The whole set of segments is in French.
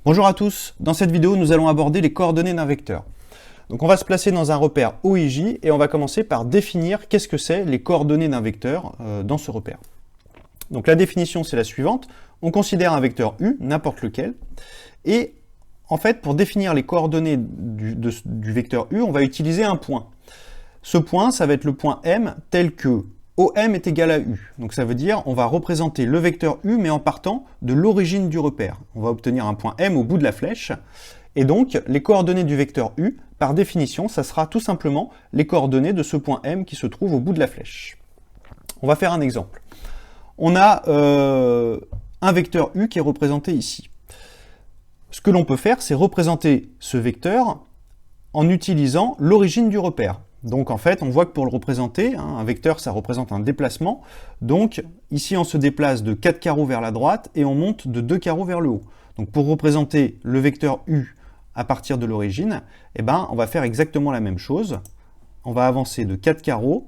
Bonjour à tous, dans cette vidéo nous allons aborder les coordonnées d'un vecteur. Donc on va se placer dans un repère OIJ et on va commencer par définir qu'est-ce que c'est les coordonnées d'un vecteur dans ce repère. Donc la définition c'est la suivante, on considère un vecteur U, n'importe lequel, et en fait pour définir les coordonnées du vecteur U, on va utiliser un point. Ce point, ça va être le point M tel que OM est égal à U. Donc ça veut dire on va représenter le vecteur U mais en partant de l'origine du repère. On va obtenir un point M au bout de la flèche. Et donc les coordonnées du vecteur U, par définition, ça sera tout simplement les coordonnées de ce point M qui se trouve au bout de la flèche. On va faire un exemple. On a un vecteur U qui est représenté ici. Ce que l'on peut faire, c'est représenter ce vecteur en utilisant l'origine du repère. Donc en fait, on voit que pour le représenter, un vecteur, ça représente un déplacement. Donc ici, on se déplace de 4 carreaux vers la droite et on monte de 2 carreaux vers le haut. Donc pour représenter le vecteur U à partir de l'origine, eh ben, on va faire exactement la même chose. On va avancer de 4 carreaux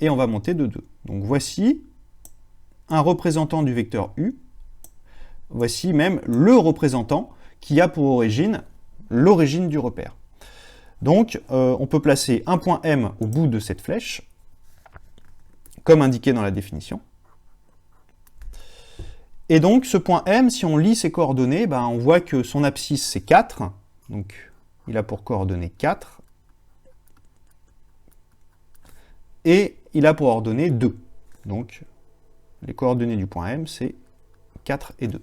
et on va monter de 2. Donc voici un représentant du vecteur U. Voici même le représentant qui a pour origine l'origine du repère. Donc, on peut placer un point M au bout de cette flèche, comme indiqué dans la définition. Et donc, ce point M, si on lit ses coordonnées, ben, on voit que son abscisse, c'est 4. Donc, il a pour coordonnées 4. Et il a pour ordonnées 2. Donc, les coordonnées du point M, c'est 4 et 2.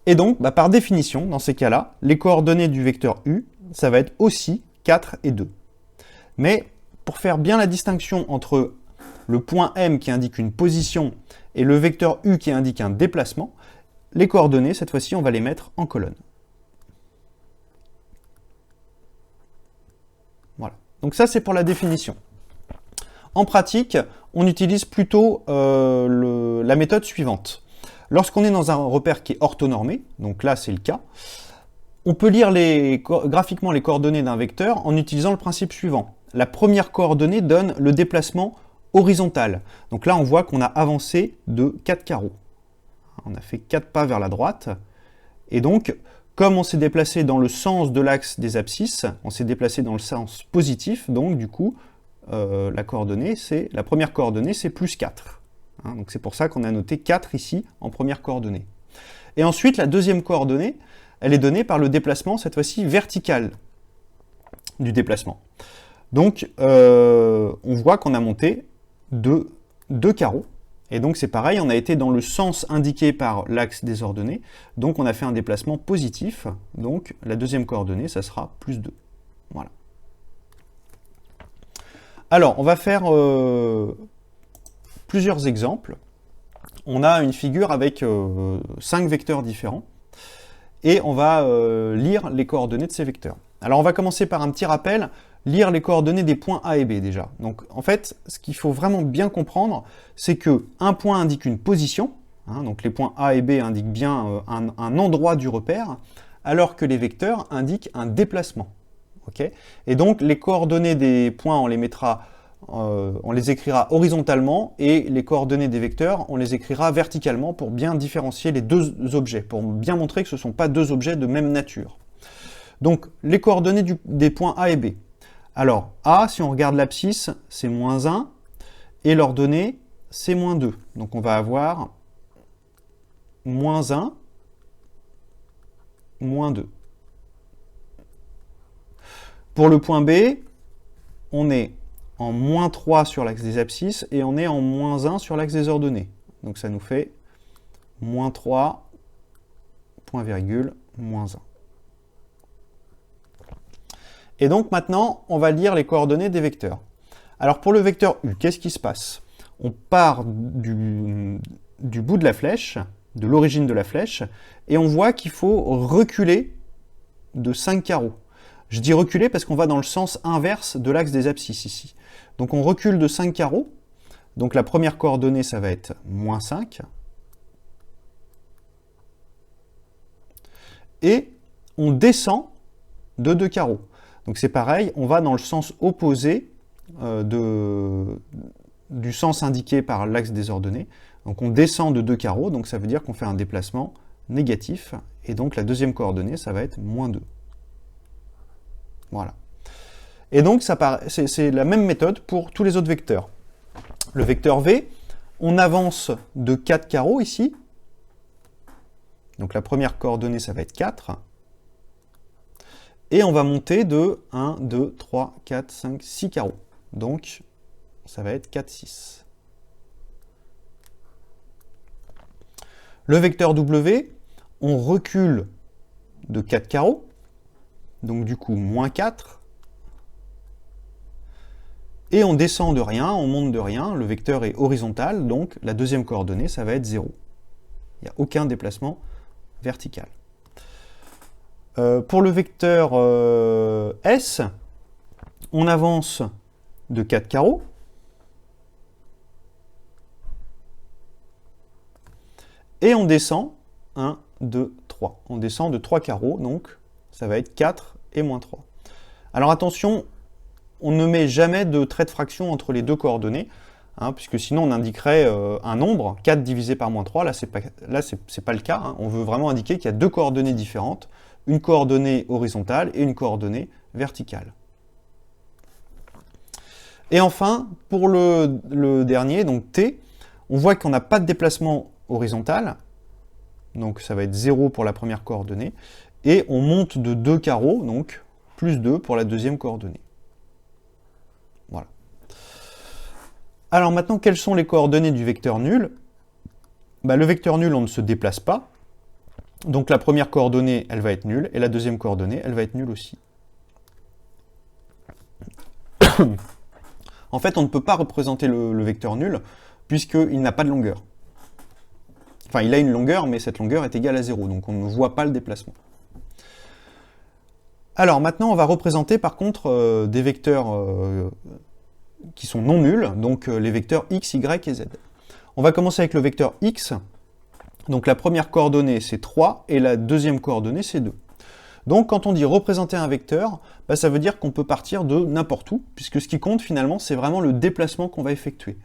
Et donc, bah, par définition, dans ces cas-là, les coordonnées du vecteur U, ça va être aussi 4 et 2. Mais pour faire bien la distinction entre le point M qui indique une position et le vecteur U qui indique un déplacement, les coordonnées, cette fois-ci, on va les mettre en colonne. Voilà. Donc ça, c'est pour la définition. En pratique, on utilise plutôt la méthode suivante. Lorsqu'on est dans un repère qui est orthonormé, donc là c'est le cas, on peut lire graphiquement les coordonnées d'un vecteur en utilisant le principe suivant. La première coordonnée donne le déplacement horizontal. Donc là on voit qu'on a avancé de 4 carreaux. On a fait 4 pas vers la droite. Et donc, comme on s'est déplacé dans le sens de l'axe des abscisses, on s'est déplacé dans le sens positif, donc du coup, la première coordonnée c'est plus 4. Donc c'est pour ça qu'on a noté 4 ici en première coordonnée. Et ensuite, la deuxième coordonnée, elle est donnée par le déplacement, cette fois-ci vertical du déplacement. Donc on voit qu'on a monté de 2 carreaux. Et donc c'est pareil, on a été dans le sens indiqué par l'axe des ordonnées. Donc on a fait un déplacement positif. Donc la deuxième coordonnée, ça sera plus 2. Voilà. Alors, on va faire plusieurs exemples. On a une figure avec 5 vecteurs différents et on va lire les coordonnées de ces vecteurs. Alors on va commencer par un petit rappel, lire les coordonnées des points A et B déjà. Donc en fait, ce qu'il faut vraiment bien comprendre, c'est que un point indique une position, donc les points A et B indiquent bien un endroit du repère, alors que les vecteurs indiquent un déplacement. Okay, et donc les coordonnées des points, on les écrira horizontalement, et les coordonnées des vecteurs, on les écrira verticalement pour bien différencier les deux objets, pour bien montrer que ce ne sont pas deux objets de même nature. Donc les coordonnées des points A et B. Alors A, si on regarde l'abscisse, c'est moins 1, et l'ordonnée, c'est moins 2. Donc on va avoir moins 1, moins 2. Pour le point B, on est en moins 3 sur l'axe des abscisses et on est en moins 1 sur l'axe des ordonnées. Donc ça nous fait moins 3, point virgule, moins 1. Et donc maintenant, on va lire les coordonnées des vecteurs. Alors pour le vecteur U, qu'est-ce qui se passe? On part du bout de la flèche, de l'origine de la flèche, et on voit qu'il faut reculer de 5 carreaux. Je dis reculer parce qu'on va dans le sens inverse de l'axe des abscisses ici. Donc on recule de 5 carreaux. Donc la première coordonnée, ça va être moins 5. Et on descend de 2 carreaux. Donc c'est pareil, on va dans le sens opposé du sens indiqué par l'axe des ordonnées. Donc on descend de 2 carreaux, donc ça veut dire qu'on fait un déplacement négatif, et donc la deuxième coordonnée, ça va être moins 2. Voilà. Et donc, c'est la même méthode pour tous les autres vecteurs. Le vecteur V, on avance de 4 carreaux ici. Donc la première coordonnée, ça va être 4. Et on va monter de 1, 2, 3, 4, 5, 6 carreaux. Donc, ça va être 4, 6. Le vecteur W, on recule de 4 carreaux. Donc du coup, moins 4. Et on descend de rien, on monte de rien. Le vecteur est horizontal, donc la deuxième coordonnée, ça va être 0. Il n'y a aucun déplacement vertical. Pour le vecteur S, on avance de 4 carreaux. Et on descend 1, 2, 3. On descend de 3 carreaux, donc ça va être 4 et moins 3. Alors attention, on ne met jamais de trait de fraction entre les deux coordonnées, hein, puisque sinon on indiquerait un nombre, 4 divisé par moins 3, là c'est pas le cas, hein. On veut vraiment indiquer qu'il y a deux coordonnées différentes, une coordonnée horizontale et une coordonnée verticale. Et enfin, pour le dernier, donc T, on voit qu'on n'a pas de déplacement horizontal, donc ça va être 0 pour la première coordonnée, et on monte de 2 carreaux, donc plus 2 pour la deuxième coordonnée. Voilà. Alors maintenant, quelles sont les coordonnées du vecteur nul? Le vecteur nul, on ne se déplace pas, donc la première coordonnée, elle va être nulle, et la deuxième coordonnée, elle va être nulle aussi. En fait, on ne peut pas représenter le vecteur nul, puisqu'il n'a pas de longueur. Enfin, il a une longueur, mais cette longueur est égale à 0, donc on ne voit pas le déplacement. Alors maintenant, on va représenter par contre des vecteurs qui sont non nuls, donc les vecteurs x, y et z. On va commencer avec le vecteur x. Donc la première coordonnée, c'est 3, et la deuxième coordonnée, c'est 2. Donc quand on dit représenter un vecteur, ça veut dire qu'on peut partir de n'importe où, puisque ce qui compte finalement, c'est vraiment le déplacement qu'on va effectuer.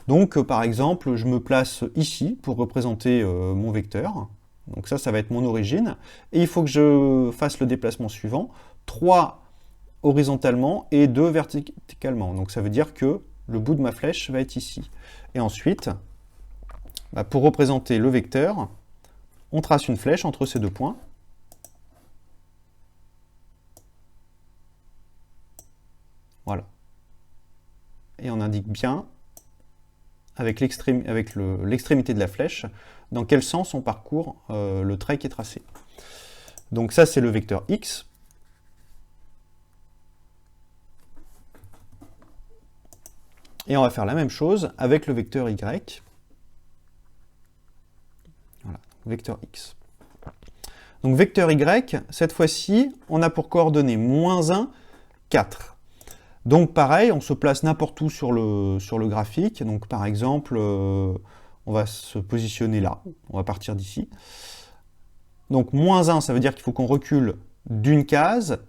Donc par exemple, je me place ici pour représenter mon vecteur. Donc ça va être mon origine. Et il faut que je fasse le déplacement suivant, 3 horizontalement et 2 verticalement. Donc ça veut dire que le bout de ma flèche va être ici. Et ensuite, pour représenter le vecteur, on trace une flèche entre ces deux points. Voilà. Et on indique bien, avec l'extrémité de la flèche, dans quel sens on parcourt le trait qui est tracé. Donc ça, c'est le vecteur x. Et on va faire la même chose avec le vecteur y. Voilà, vecteur x. Donc vecteur y, cette fois-ci, on a pour coordonnées moins 1, 4. Donc pareil, on se place n'importe où sur le graphique. Donc par exemple, on va se positionner là. On va partir d'ici. Donc moins 1, ça veut dire qu'il faut qu'on recule d'une case.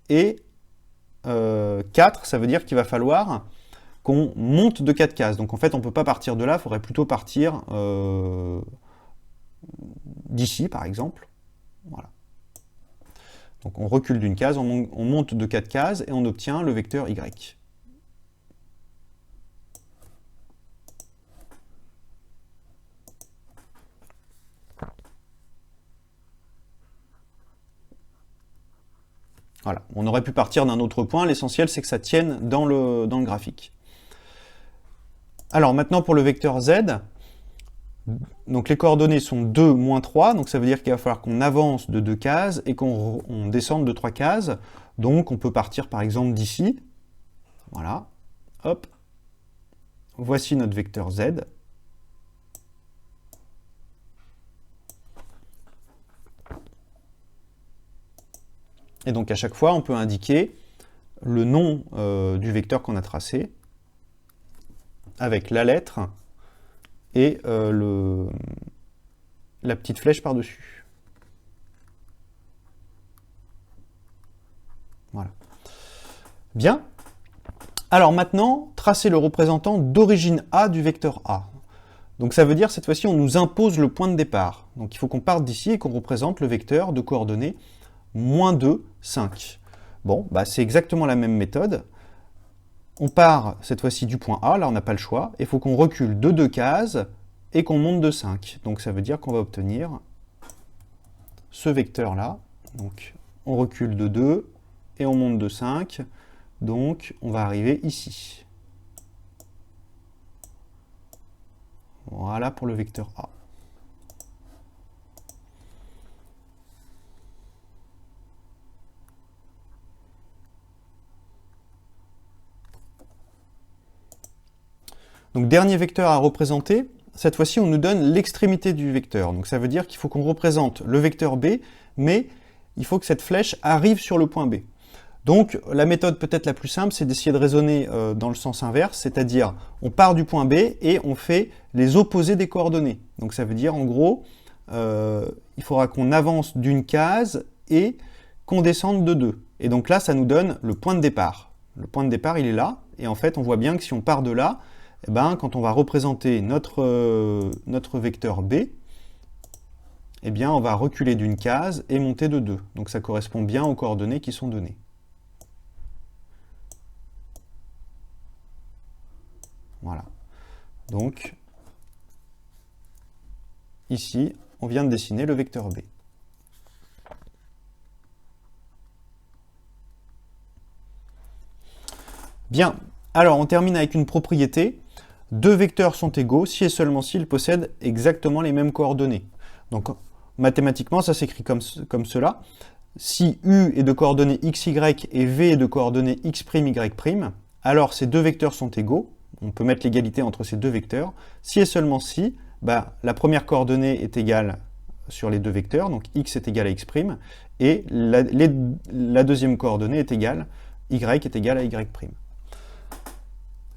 Et 4, ça veut dire qu'il va falloir qu'on monte de 4 cases. Donc en fait, on ne peut pas partir de là, il faudrait plutôt partir d'ici, par exemple. Voilà. Donc on recule d'une case, on monte de 4 cases et on obtient le vecteur y. Voilà, on aurait pu partir d'un autre point, l'essentiel c'est que ça tienne dans le graphique. Alors maintenant pour le vecteur z, donc les coordonnées sont 2, moins 3, donc ça veut dire qu'il va falloir qu'on avance de 2 cases et qu'on descende de 3 cases. Donc on peut partir par exemple d'ici. Voilà, hop. Voici notre vecteur z. Et donc à chaque fois, on peut indiquer le nom du vecteur qu'on a tracé avec la lettre et la petite flèche par-dessus. Voilà. Bien. Alors maintenant, tracer le représentant d'origine A du vecteur A. Donc ça veut dire, cette fois-ci, on nous impose le point de départ. Donc il faut qu'on parte d'ici et qu'on représente le vecteur de coordonnées -2, 5. Bon, bah c'est exactement la même méthode. On part cette fois-ci du point A, là on n'a pas le choix. Il faut qu'on recule de 2 cases et qu'on monte de 5. Donc ça veut dire qu'on va obtenir ce vecteur-là. Donc on recule de 2 et on monte de 5. Donc on va arriver ici. Voilà pour le vecteur A. Donc dernier vecteur à représenter, cette fois-ci on nous donne l'extrémité du vecteur. Donc ça veut dire qu'il faut qu'on représente le vecteur B, mais il faut que cette flèche arrive sur le point B. Donc la méthode peut-être la plus simple, c'est d'essayer de raisonner dans le sens inverse, c'est-à-dire on part du point B et on fait les opposés des coordonnées. Donc ça veut dire en gros, il faudra qu'on avance d'une case et qu'on descende de 2. Et donc là, ça nous donne le point de départ. Le point de départ, il est là, et en fait, on voit bien que si on part de là, eh ben, quand on va représenter notre vecteur B, eh bien, on va reculer d'une case et monter de 2. Donc ça correspond bien aux coordonnées qui sont données. Voilà. Donc, ici, on vient de dessiner le vecteur B. Bien, alors on termine avec une propriété. Deux vecteurs sont égaux si et seulement s'ils possèdent exactement les mêmes coordonnées. Donc, mathématiquement, ça s'écrit comme cela. Si U est de coordonnées xy et V est de coordonnées x', y', alors ces deux vecteurs sont égaux. On peut mettre l'égalité entre ces deux vecteurs. Si et seulement si, bah, la première coordonnée est égale sur les deux vecteurs, donc x est égal à x', et la deuxième coordonnée est égale, y est égal à y'.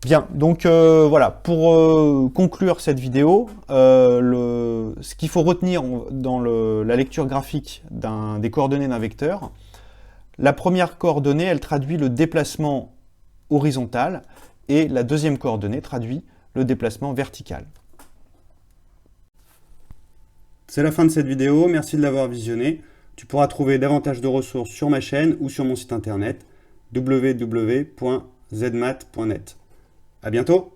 Bien, donc voilà, pour conclure cette vidéo, ce qu'il faut retenir dans la lecture graphique des coordonnées d'un vecteur, la première coordonnée, elle traduit le déplacement horizontal, et la deuxième coordonnée traduit le déplacement vertical. C'est la fin de cette vidéo, merci de l'avoir visionnée. Tu pourras trouver davantage de ressources sur ma chaîne ou sur mon site internet www.zmat.net. À bientôt!